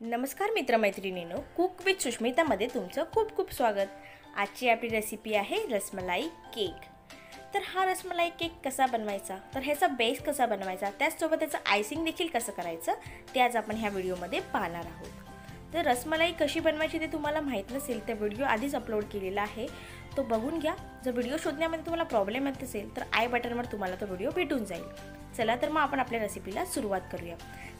नमस्कार मित्रमैत्रिणींनो, cook with सुष्मितामध्ये तुमचं खूप खूप स्वागत। आजची आपली रेसिपी आहे रसमलाई केक। तर हा रसमलाई केक कसा बनवायचा, तर ह्याचा बेस कसा बनवायचा, त्याचसोबत त्याचं आयसिंग देखील कसं करायचं ते आज आपण ह्या व्हिडिओमध्ये पाहणार आहोत। तर रसमलाई कशी बनवायची ते तुम्हाला माहीत नसेल तर व्हिडिओ आधीच अपलोड केलेला आहे, तो बघून घ्या। जर व्हिडिओ शोधण्यामध्ये तुम्हाला प्रॉब्लेम येत असेल तर आय बटनवर तुम्हाला तो व्हिडिओ भेटून जाईल। चला तर मग आपण आपल्या रेसिपीला सुरुवात करूया।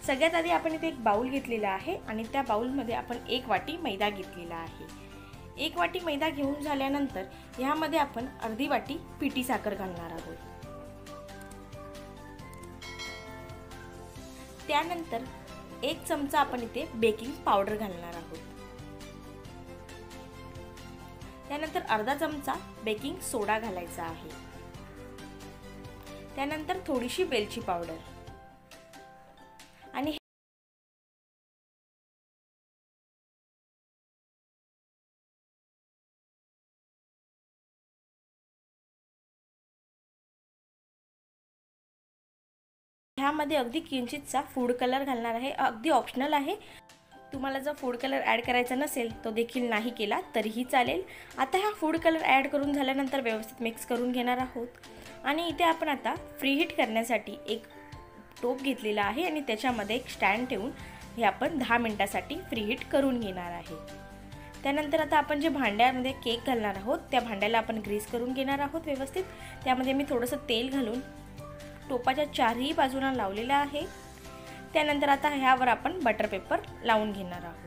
सगळ्यात आधी आपण इथे एक बाउल घेतलेला आहे आणि त्या बाउलमध्ये आपण 1 वाटी मैदा घेतलेला आहे। 1 वाटी मैदा घेऊन झाल्यानंतर यामध्ये आपण अर्धी वाटी पिठी साखर घालणार आहोत। त्यानंतर 1 चमचा आपण इथे बेकिंग पावडर घालणार आहोत। त्यानंतर अर्धा चमचा बेकिंग सोडा घालायचा आहे। त्यानंतर थोडीशी वेलची पावडर आणि ह्यामध्ये अगदी किंचितसा फूड कलर घालणार आहे। अगदी ऑप्शनल आहे, तुम्हाला जर फूड कलर ॲड करायचा नसेल तो देखील नाही केला तरीही चालेल। आता हा फूड कलर ॲड करून झाल्यानंतर व्यवस्थित मिक्स करून घेणार आहोत आणि इथे आपण आता फ्रीहीट करण्यासाठी एक टोप घेतलेला आहे आणि त्याच्यामध्ये एक स्टँड ठेवून हे आपण 10 मिनिटांसाठी फ्रीहीट करून घेणार आहे। त्यानंतर आता आपण जे भांड्यामध्ये केक घालणार आहोत त्या भांड्याला आपण ग्रीस करून घेणार आहोत व्यवस्थित। त्यामध्ये मी थोडंसं तेल घालून टोपाच्या चारही बाजूंना लावलेलं आहे। त्यानंतर आता ह्यावर आपण बटर पेपर लावून घेणार आहोत।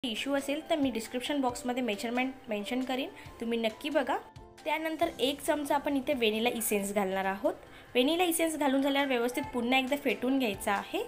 इश्यू असेल तर मी डिस्क्रिप्शन बॉक्समध्ये मेजरमेंट मेन्शन करीन, तुम्ही नक्की बघा। त्यानंतर 1 चमचा आपण इथे व्हॅनिला इसेन्स घालणार आहोत। व्हॅनिला इसेन्स घालून झाल्यावर व्यवस्थित पुन्हा एकदा फेटून घ्यायचा आहे।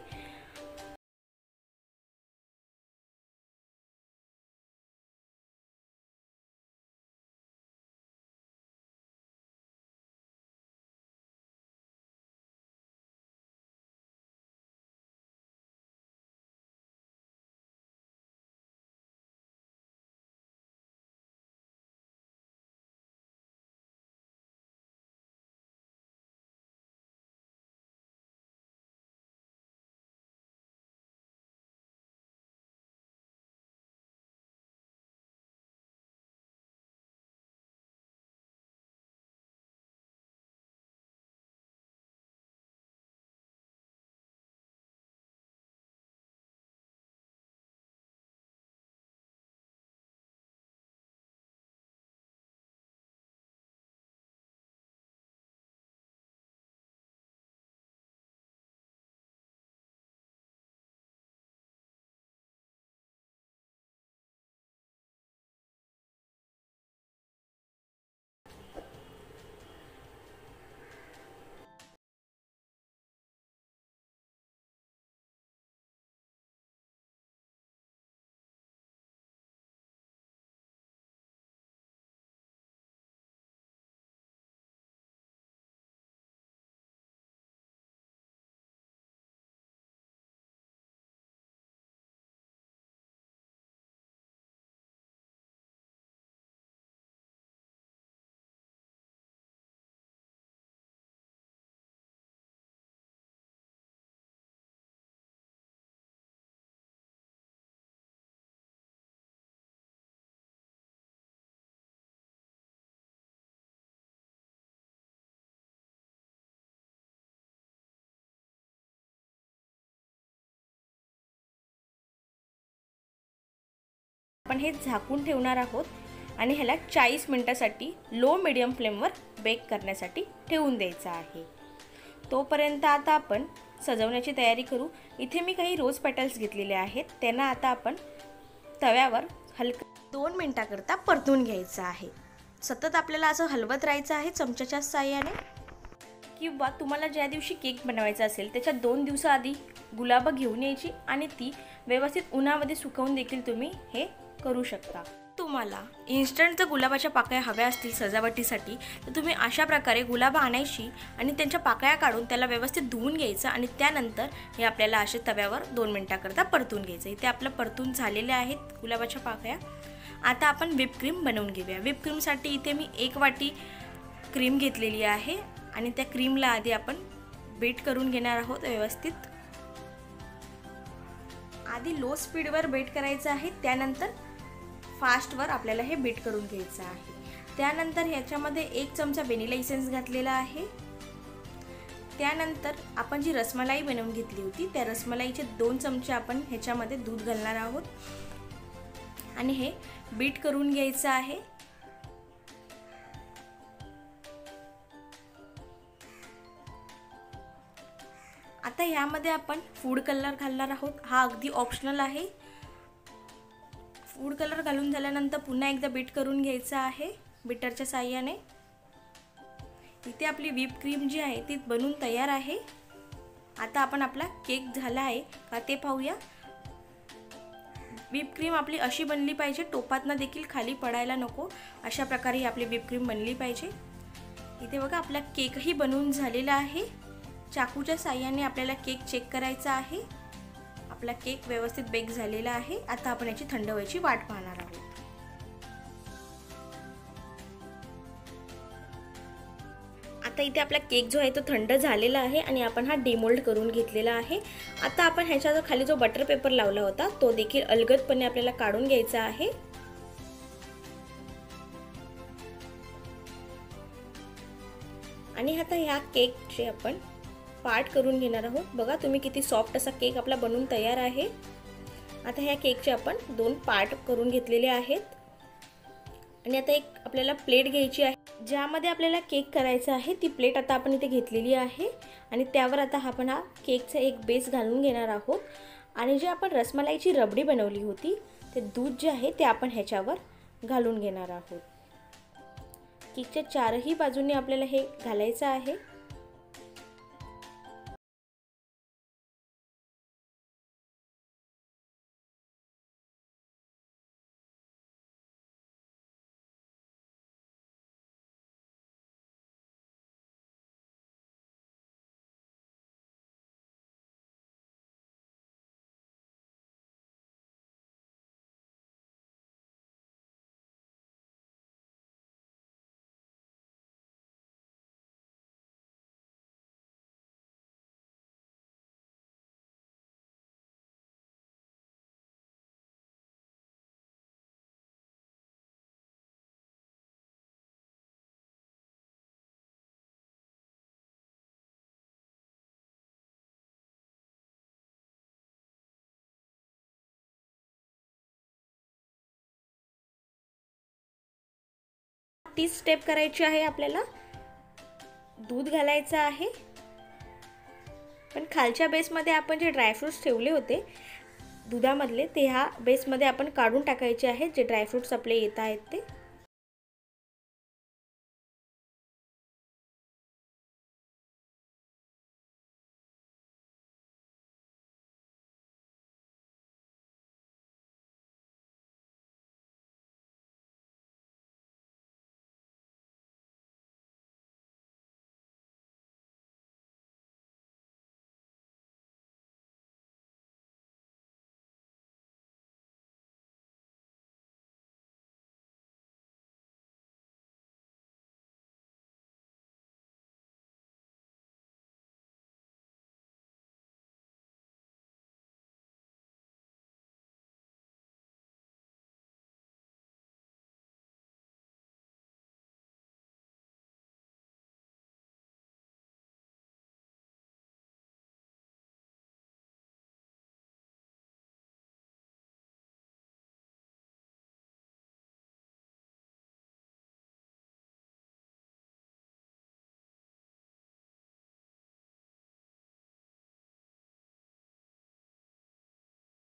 आपण हे झाकून ठेवणार आहोत आणि ह्याला 40 मिनिटांसाठी लो मीडियम फ्लेमवर बेक करण्यासाठी ठेवून द्यायचा आहे। तोपर्यंत आता आपण सजवण्याची तयारी करू। इथे मी काही रोज पेटल्स घेतलेले आहेत, त्यांना आता आपण तव्यावर हलकं 2 मिनिटांकरता परतून घ्यायचं आहे। सतत आपल्याला असं हलवत राहायचं आहे चमच्याच्या साहाय्याने किंवा तुम्हाला ज्या दिवशी केक बनवायचा असेल त्याच्या 2 दिवसाआधी गुलाबं घेऊन यायची आणि ती व्यवस्थित उन्हामध्ये सुकवून देखील तुम्ही हे करू शकता. तुम्हाला इन्स्टंट जर गुलाबाच्या पाकळ्या हव्या असतील सजावटीसाठी तर तुम्ही अशा प्रकारे गुलाबं आणायची आणि त्यांच्या पाकळ्या काढून त्याला व्यवस्थित धुवून घ्यायचं आणि त्यानंतर हे आपल्याला असे तव्यावर 2 मिनिटाकरता परतून घ्यायचं. इथे आपलं परतून झालेले आहेत गुलाबाच्या पाकळ्या. आता आपण व्हिप क्रीम बनवून घेऊया. व्हिप क्रीमसाठी इथे मी 1 वाटी क्रीम घेतलेली आहे आणि त्या क्रीमला आधी आपण बीट करून घेणार आहोत व्यवस्थित. आधी लो स्पीडवर बीट करायचं आहे, त्यानंतर फास्टवर आपल्याला हे बीट करून घ्यायचं आहे. त्यानंतर ह्याच्यामध्ये 1 चमचा व्हॅनिला इसेन्स घातलेला आहे. त्यानंतर आपण जी रसमलाई बनवून घेतली होती त्या रसमलाईचे 2 चमचे आपण ह्याच्यामध्ये दूध घालणार आहोत आणि हे बीट करून घ्यायचं आहे. आता ह्यामध्ये आपण फूड कलर घालणार आहोत. हा अगदी ऑप्शनल आहे. फूड कलर घालून झाल्यानंतर पुन्हा एकदा बीट करून घ्यायचं आहे बीटरच्या साहाय्याने. इथे आपली व्हिप क्रीम जी आहे ती बनवून तयार आहे. आता आपण आपला केक झाला आहे का ते पाहूया. व्हिप क्रीम आपली अशी बनली पाहिजे, टोपातनं देखील खाली पडायला नको, अशा प्रकारे ही आपली व्हिप क्रीम बनली पाहिजे. इथे बघा आपला केकही बनवून झालेला आहे. चाकूच्या साहाय्याने आपल्याला केक चेक करायचा आहे. आपला केक व्यवस्थित बेक झालेला आहे. आता आपण याची थंड व्हायची वाट पाहणार आहोत. आता इथे आपला केक जो आहे तो थंड झालेला आहे आणि आपण हा डिमोल्ड करून घेतलेला आहे. आता आपण ह्याच्या खाली जो बटर पेपर लावला होता तो देखील अलगदपणे आपल्याला काढून घ्यायचा आहे. आणि आता ह्या केकचे आपण पार्ट करून घेणार आहोत. बघा तुम्ही किती सॉफ्ट असा केक आपला बनवून तयार आहे. आता ह्या केकचे आपण 2 पार्ट करून घेतलेले आहेत. आणि आता एक आपल्याला प्लेट घ्यायची आहे ज्यामध्ये आपल्याला केक करायचा आहे. ती प्लेट आता आपण इथे घेतलेली आहे आणि त्यावर आता आपण हा केकचा एक बेस घालून घेणार आहोत. आणि जे आपण रसमलाईची रबडी बनवली होती ते दूध जे आहे ते आपण ह्याच्यावर घालून घेणार आहोत. केकच्या 4ही बाजूंनी आपल्याला हे घालायचं आहे. तीच स्टेप करायची आहे. आपल्याला दूध घालायचं आहे पण खालच्या बेसमध्ये आपण जे ड्रायफ्रूट्स ठेवले होते दुधामधले ते ह्या बेसमध्ये आपण काढून टाकायचे आहेत. जे ड्रायफ्रूट्स आपले येत आहेत ते.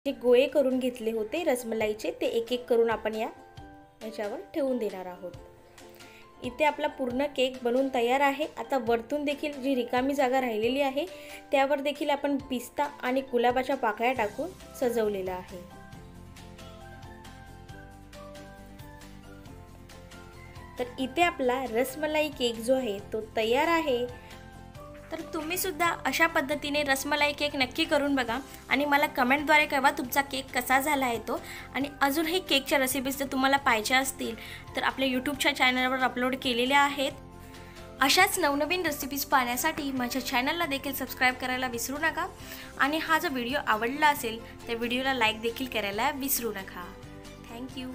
जे गोळे करून घेतले होते रसमलाईचे ते एक एक करून आपण याच्यावर ठेवून देणार आहोत. इथे आपला पूर्ण केक बनवून तयार आहे। आता वरतून देखील जी रिकामी जागा राहिलेली आहे त्यावर देखील आपण पिस्ता आणि गुलाबाच्या पाकळ्या टाकून सजवलेला आहे। तर इथे आपला रसमलाई केक जो आहे तो तयार आहे। तर तुम्ही सुद्धा अशा पद्धतीने रसमलाई केक नक्की करून बघा आणि मला कमेंटद्वारे कळवा तुमचा केक कसा झाला आहे तो। आणि अजूनही केकच्या रेसिपीज जर तुम्हाला पाहिजे असतील तर आपल्या यूट्यूबच्या चॅनलवर अपलोड केलेल्या आहेत। अशाच नवनवीन रेसिपीज पाहण्यासाठी माझ्या चॅनलला देखील सबस्क्राईब करायला विसरू नका आणि हा जो व्हिडिओ आवडला असेल तर व्हिडिओला लाईक देखील करायला विसरू नका। थँक्यू।